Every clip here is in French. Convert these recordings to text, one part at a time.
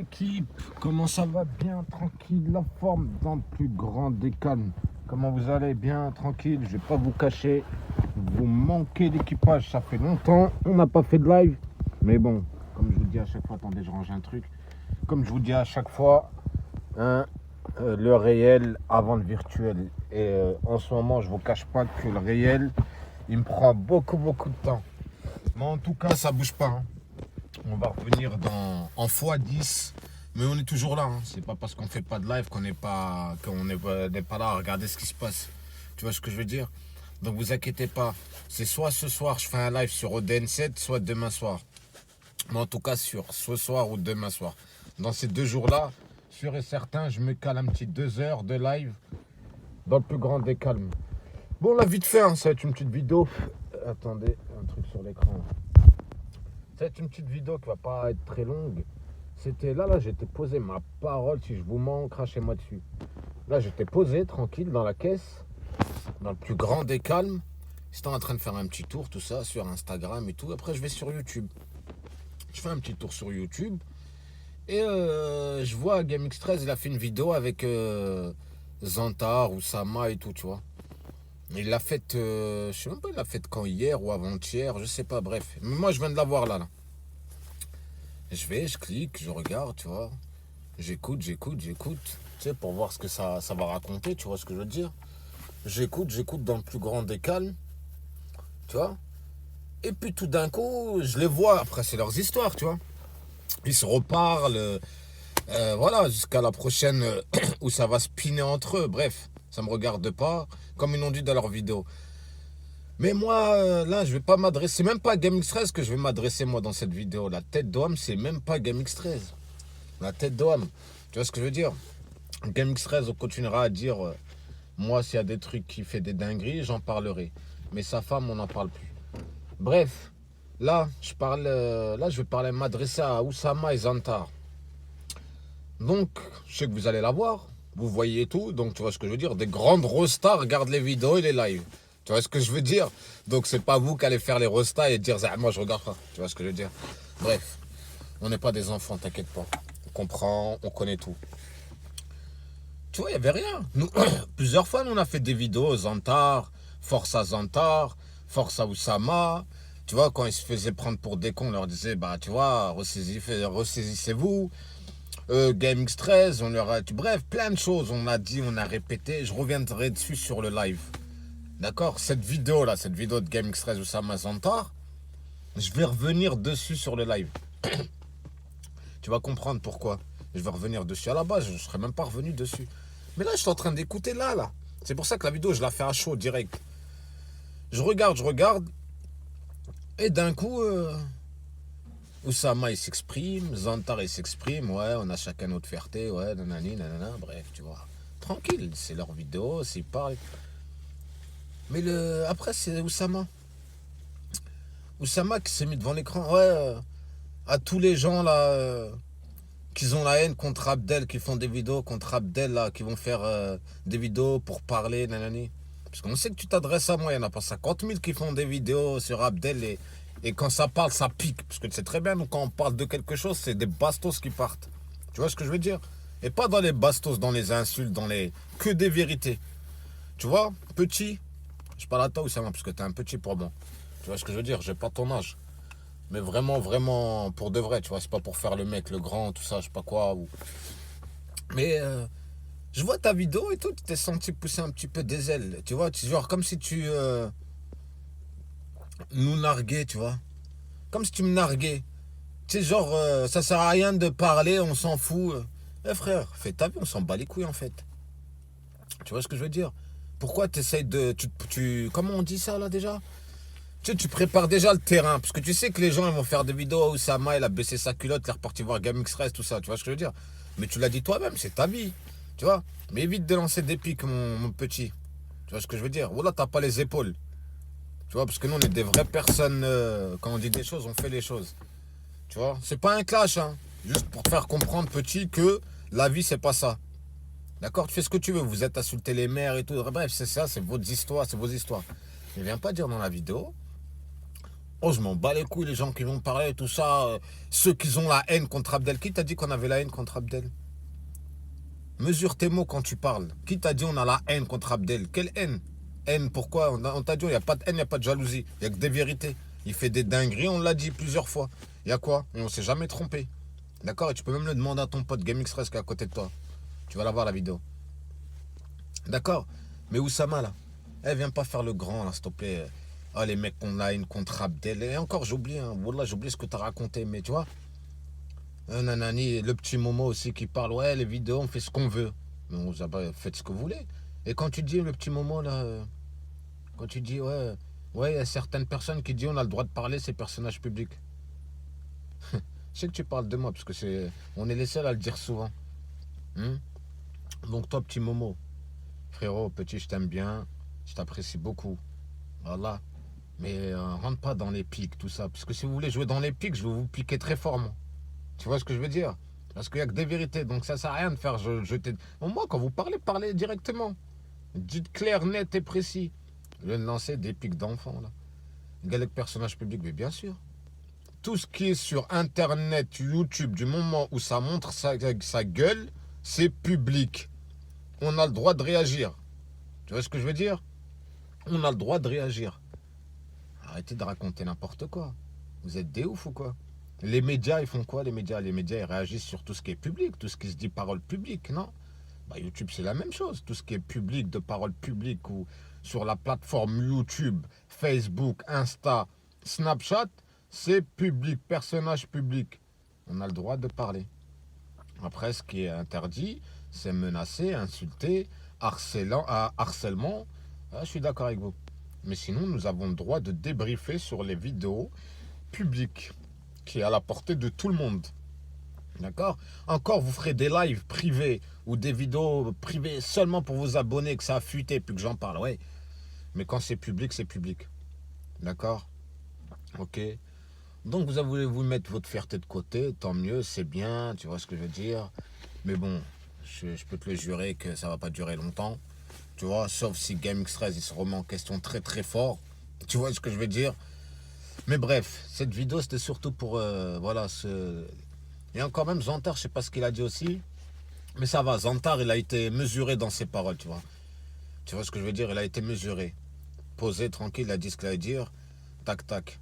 l'équipe, comment ça va? Bien, tranquille, la forme dans le plus grand des calmes. Comment vous allez? Bien, tranquille, je vais pas vous cacher. Vous manquez d'équipage, ça fait longtemps, on n'a pas fait de live. Mais bon, comme je vous dis à chaque fois, attendez, je range un truc. Comme je vous dis à chaque fois, hein, le réel avant le virtuel. Et en ce moment, je vous cache pas que le réel, il me prend beaucoup de temps. Mais en tout cas, ça bouge pas, hein. On va revenir en x10, mais on est toujours là, hein. C'est pas parce qu'on fait pas de live qu'on n'est pas là à regarder ce qui se passe. Tu vois ce que je veux dire? Donc vous inquiétez pas. C'est soit ce soir je fais un live sur ODN7, soit demain soir. Mais en tout cas sur ce soir ou demain soir. Dans ces 2 jours-là, sûr et certain, je me cale un petit 2 heures de live dans le plus grand des calmes. Bon, là vite fait, hein, ça va être une petite vidéo. Attendez, un truc sur l'écran. Ça va être une petite vidéo qui va pas être très longue. C'était là, j'étais posé, ma parole, si je vous mens, crachez-moi dessus. Là, j'étais posé, tranquille, dans la caisse, dans le plus grand des calmes. J'étais en train de faire un petit tour, tout ça, sur Instagram et tout. Après, je vais sur YouTube. Je fais un petit tour sur YouTube. Et je vois GameX13, il a fait une vidéo avec Zantar ou Sama et tout, tu vois. Il l'a faite, je sais même pas, il l'a faite quand, hier ou avant-hier, je sais pas, bref. Mais moi, je viens de la voir là. Je clique, je regarde, tu vois. J'écoute, tu sais, pour voir ce que ça va raconter, tu vois ce que je veux dire. J'écoute dans le plus grand des calmes, tu vois. Et puis tout d'un coup, je les vois, après c'est leurs histoires, tu vois. Ils se reparlent, voilà, jusqu'à la prochaine où ça va spinner entre eux, bref. Ça me regarde pas, comme ils l'ont dit dans leur vidéo. Mais moi, là, je vais pas m'adresser, même pas à GameX13 que je vais m'adresser moi dans cette vidéo. La tête d'homme, c'est même pas GameX13. La tête d'homme, tu vois ce que je veux dire? GameX13, on continuera à dire, moi, s'il y a des trucs qui fait des dingueries, j'en parlerai. Mais sa femme, on n'en parle plus. Bref, là, je vais parler, m'adresser à Oussama et Zantar. Donc, je sais que vous allez la voir. Vous voyez tout, donc tu vois ce que je veux dire. Des grandes rostas regardent les vidéos et les lives. Tu vois ce que je veux dire? Donc c'est pas vous qui allez faire les rostas et dire ah, moi je regarde pas. Tu vois ce que je veux dire? Bref, on n'est pas des enfants, t'inquiète pas. On comprend, on connaît tout. Tu vois, il n'y avait rien. Nous, plusieurs fois, nous, on a fait des vidéos Zantar, Force à Zantar, Force à Oussama. Tu vois, quand ils se faisaient prendre pour des cons, on leur disait, bah tu vois, ressaisissez-vous. GameX13, on leur a dit, bref, plein de choses, on a dit, on a répété, je reviendrai dessus sur le live. D'accord? Cette vidéo de GameX13 ou Oussama Zantar, je vais revenir dessus sur le live. Tu vas comprendre pourquoi. Je vais revenir dessus. À la base, je ne serais même pas revenu dessus. Mais là, je suis en train d'écouter là. C'est pour ça que la vidéo, je la fais à chaud, direct. Je regarde. Et d'un coup, Oussama, il s'exprime, Zantar, il s'exprime, ouais, on a chacun notre fierté, ouais, nanani, nanana, bref, tu vois. Tranquille, c'est leur vidéo, s'ils parlent. Mais après, c'est Oussama. Oussama qui s'est mis devant l'écran, ouais, à tous les gens, là, qui ont la haine contre Abdel, qui font des vidéos contre Abdel, là, qui vont faire des vidéos pour parler, nanani. Parce qu'on sait que tu t'adresses à moi, il n'y en a pas 50 000 qui font des vidéos sur Abdel et quand ça parle, ça pique. Parce que tu sais très bien, nous, quand on parle de quelque chose, c'est des bastos qui partent. Tu vois ce que je veux dire? Et pas dans les bastos, dans les insultes, que des vérités. Tu vois, petit, je parle à toi, Oussama, parce que t'es un petit pour moi. Tu vois ce que je veux dire? J'ai pas ton âge. Mais vraiment, pour de vrai, tu vois, c'est pas pour faire le mec, le grand, tout ça, je sais pas quoi. Mais je vois ta vidéo et tout, tu t'es senti pousser un petit peu des ailes, tu vois, genre comme si tu nous narguais, tu vois. Comme si tu me narguais. Tu sais, genre, ça sert à rien de parler, on s'en fout. Eh frère, fais ta vie, on s'en bat les couilles en fait. Tu vois ce que je veux dire? Pourquoi t'essayes de... comment on dit ça là déjà? Tu prépares déjà le terrain, parce que tu sais que les gens ils vont faire des vidéos où Oussama il a baissé sa culotte, il est reparti voir GameX13, tout ça, tu vois ce que je veux dire? Mais tu l'as dit toi-même, c'est ta vie, tu vois? Mais évite de lancer des pics, mon petit. Tu vois ce que je veux dire? Voilà, t'as pas les épaules. Tu vois, parce que nous on est des vraies personnes, quand on dit des choses, on fait les choses. Tu vois? C'est pas un clash, hein. Juste pour te faire comprendre, petit, que la vie c'est pas ça. D'accord? Tu fais ce que tu veux, vous êtes insulté les mères et tout. Bref, c'est ça, c'est votre histoire, c'est vos histoires. Mais viens pas dire dans la vidéo Oh, je m'en bats les couilles, les gens qui vont parler, tout ça. Ceux qui ont la haine contre Abdel. Qui t'a dit qu'on avait la haine contre Abdel? Mesure tes mots quand tu parles. Qui t'a dit on a la haine contre Abdel? Quelle haine? Haine, pourquoi? On t'a dit, il n'y a pas de haine, il n'y a pas de jalousie. Il n'y a que des vérités. Il fait des dingueries, on l'a dit plusieurs fois. Il y a quoi? Et on s'est jamais trompé. D'accord? Et tu peux même le demander à ton pote GameXpress qui est à côté de toi. Tu vas la voir la vidéo. D'accord? Mais Oussama là, elle vient pas faire le grand là, s'il te plaît. Ah, les mecs qu'on a une contre Abdel. Et encore, j'ai oublié, hein. Wallah, j'ai oublié ce que t'as raconté. Mais tu vois, nanani, le petit Momo aussi qui parle. Ouais, les vidéos, on fait ce qu'on veut. Mais on vous a pas fait ce que vous voulez. Et quand tu dis le petit Momo là, quand tu dis ouais, ouais, il y a certaines personnes qui disent on a le droit de parler, ces personnages publics. Je sais que tu parles de moi parce que on est les seuls à le dire souvent. Hein. Donc toi, petit Momo, frérot, petit, je t'aime bien, je t'apprécie beaucoup. Voilà. Mais rentre pas dans les pics, tout ça. Parce que si vous voulez jouer dans les pics, je vais vous piquer très fort, moi. Tu vois ce que je veux dire? Parce qu'il n'y a que des vérités. Donc ça sert à rien de faire jeter. Bon, moi, quand vous parlez, parlez directement. Dites clair, net et précis. Je viens de lancer des pics d'enfants, là. Galec personnage public, mais bien sûr. Tout ce qui est sur Internet, YouTube, du moment où ça montre sa gueule, c'est public. On a le droit de réagir. Tu vois ce que je veux dire? On a le droit de réagir. Arrêtez de raconter n'importe quoi. Vous êtes des ouf ou quoi? Les médias, ils font quoi les médias? Les médias, ils réagissent sur tout ce qui est public, tout ce qui se dit parole publique, non? Bah, YouTube, c'est la même chose. Tout ce qui est public, de parole publique ou sur la plateforme YouTube, Facebook, Insta, Snapchat, c'est public, personnage public. On a le droit de parler. Après, ce qui est interdit, c'est menacer, insulter, harcèlement. Ah, je suis d'accord avec vous. Mais sinon, nous avons le droit de débriefer sur les vidéos publiques, qui est à la portée de tout le monde. D'accord? Encore, vous ferez des lives privés ou des vidéos privées seulement pour vos abonnés, que ça a fuité, puis que j'en parle, ouais. Mais quand c'est public, c'est public. D'accord? Ok. Donc vous voulez vous mettre votre fierté de côté, tant mieux, c'est bien, tu vois ce que je veux dire. Mais bon, je peux te le jurer que ça va pas durer longtemps. Tu vois, sauf si GameX13 il se remet en question très très fort. Tu vois ce que je veux dire. Mais bref, cette vidéo c'était surtout pour voilà ce. Et encore même Zantar, je sais pas ce qu'il a dit aussi. Mais ça va, Zantar il a été mesuré dans ses paroles, tu vois. Tu vois ce que je veux dire, il a été mesuré. Posé, tranquille, il a dit ce qu'il allait dire. Tac tac.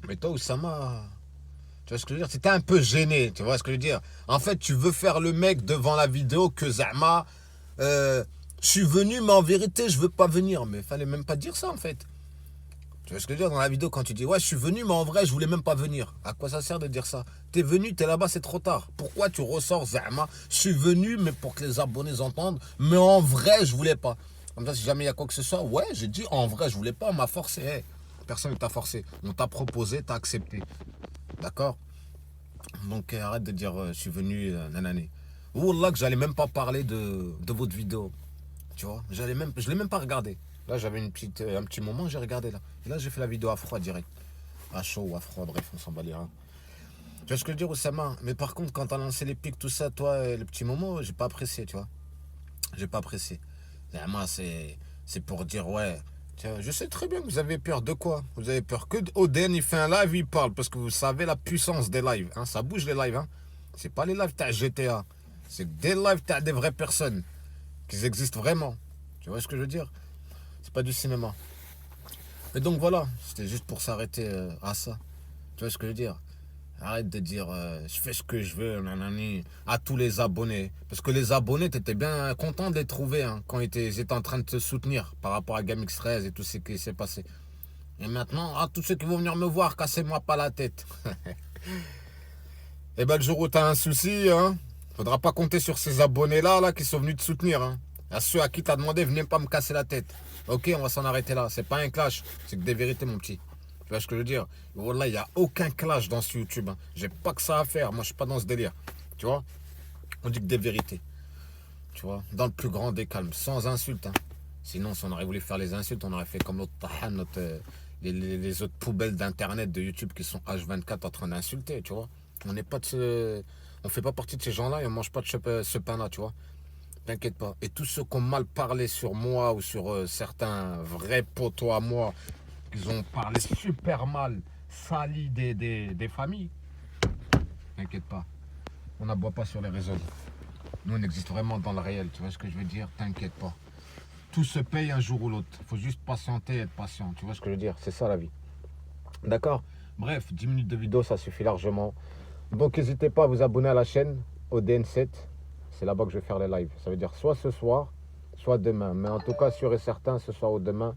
Mais toi Oussama, tu vois ce que je veux dire? C'était un peu gêné, tu vois ce que je veux dire? En fait, tu veux faire le mec devant la vidéo que Zama, je suis venu, mais en vérité, je veux pas venir. Mais fallait même pas dire ça, en fait. Tu vois ce que je veux dire dans la vidéo quand tu dis, ouais, je suis venu, mais en vrai, je voulais même pas venir. À quoi ça sert de dire ça? T'es venu, t'es là-bas, c'est trop tard. Pourquoi tu ressors Zama? Je suis venu, mais pour que les abonnés entendent, mais en vrai, je voulais pas. Comme ça, si jamais il y a quoi que ce soit, ouais, j'ai dit, en vrai, je voulais pas, on m'a forcé. Hey, personne ne t'a forcé. On t'a proposé, t'as accepté. D'accord? Donc arrête de dire je suis venu nanani. Wallah que j'allais même pas parler de votre vidéo. Tu vois, je l'ai même pas regardé. Là j'avais un petit moment, j'ai regardé là. Et là j'ai fait la vidéo à froid direct. À chaud ou à froid, bref, on s'en bat les reins. Tu vois ce que je veux dire, Oussama? Mais par contre, quand t'as lancé les pics, tout ça, toi, le petit moment, j'ai pas apprécié, tu vois. J'ai pas apprécié. Vraiment, c'est pour dire, ouais. Tiens, je sais très bien que vous avez peur de quoi? Vous avez peur que Oden, il fait un live, il parle. Parce que vous savez la puissance des lives. Hein, ça bouge les lives. Hein. C'est pas les lives t'as GTA. C'est des lives t'as des vraies personnes. Qui existent vraiment. Tu vois ce que je veux dire? C'est pas du cinéma. Et donc voilà. C'était juste pour s'arrêter à ça. Tu vois ce que je veux dire? Arrête de dire je fais ce que je veux, nanani, à tous les abonnés. Parce que les abonnés, t'étais bien content de les trouver hein, quand ils étaient en train de te soutenir par rapport à GameX13 et tout ce qui s'est passé. Et maintenant, à tous ceux qui vont venir me voir, cassez-moi pas la tête. Et ben le jour où t'as un souci, hein, faudra pas compter sur ces abonnés-là là, qui sont venus te soutenir. Hein. À ceux à qui t'as demandé, venez pas me casser la tête. Ok, on va s'en arrêter là. C'est pas un clash, c'est que des vérités, mon petit. Tu vois ce que je veux dire? Voilà, il n'y a aucun clash dans ce YouTube. Hein. J'ai pas que ça à faire. Moi, je suis pas dans ce délire. Tu vois? On dit que des vérités. Tu vois? Dans le plus grand des calmes, sans insultes. Hein. Sinon, si on aurait voulu faire les insultes, on aurait fait comme l'autre Tahan, les autres poubelles d'internet de YouTube qui sont H24 en train d'insulter, tu vois? On n'est pas de ce. On fait pas partie de ces gens-là et on mange pas de ce pain-là, tu vois? T'inquiète pas. Et tous ceux qui ont mal parlé sur moi ou sur certains vrais potos à moi qu'ils ont parlé super mal, sali des familles. T'inquiète pas, on n'aboie pas sur les réseaux. Nous, on existe vraiment dans le réel, tu vois ce que je veux dire? T'inquiète pas. Tout se paye un jour ou l'autre. Faut juste patienter et être patient, tu vois ce que je veux dire? C'est ça la vie. D'accord? Bref, 10 minutes de vidéo, ça suffit largement. Donc, n'hésitez pas à vous abonner à la chaîne ODN7. C'est là-bas que je vais faire les lives. Ça veut dire soit ce soir, soit demain. Mais en tout cas, sûr et certain, ce soir ou demain,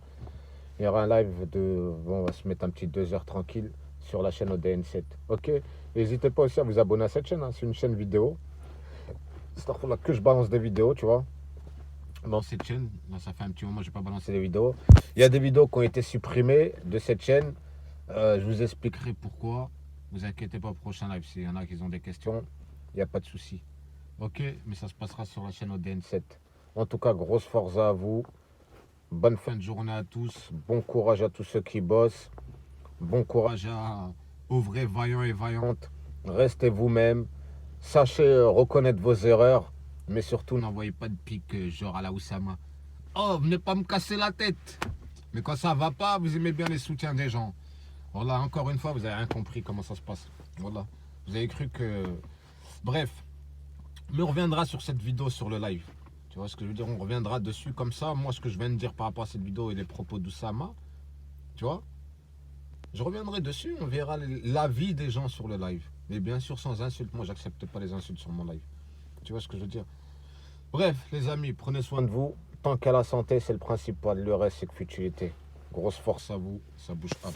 il y aura un live de... Bon, on va se mettre un petit 2 heures tranquille sur la chaîne ODN7. Ok? N'hésitez pas aussi à vous abonner à cette chaîne. Hein. C'est une chaîne vidéo. C'est là que je balance des vidéos, tu vois. Dans cette chaîne, là, ça fait un petit moment que je n'ai pas balancé des vidéos. Il y a des vidéos qui ont été supprimées de cette chaîne. Je vous expliquerai pourquoi. Vous inquiétez pas, au prochain live. S'il y en a qui ont des questions, il n'y a pas de souci. Ok, mais ça se passera sur la chaîne ODN7. En tout cas, grosse force à vous. Bonne fin de journée à tous. Bon courage à tous ceux qui bossent. Bon courage aux vrais vaillants et vaillantes. Restez vous-même. Sachez reconnaître vos erreurs. Mais surtout, n'envoyez pas de pique genre à la Oussama. Oh, venez pas me casser la tête. Mais quand ça va pas, vous aimez bien les soutiens des gens. Voilà, encore une fois, vous avez rien compris comment ça se passe. Voilà. Vous avez cru que... Bref. Mais on reviendra sur cette vidéo sur le live. Tu vois ce que je veux dire? On reviendra dessus comme ça. Moi, ce que je viens de dire par rapport à cette vidéo et les propos d'Oussama, tu vois, je reviendrai dessus. On verra l'avis des gens sur le live. Mais bien sûr, sans insultes. Moi, j'accepte pas les insultes sur mon live. Tu vois ce que je veux dire? Bref, les amis, prenez soin de vous. Tant qu'à la santé, c'est le principal. Le reste, c'est que futilité. Grosse force à vous. Ça bouge up.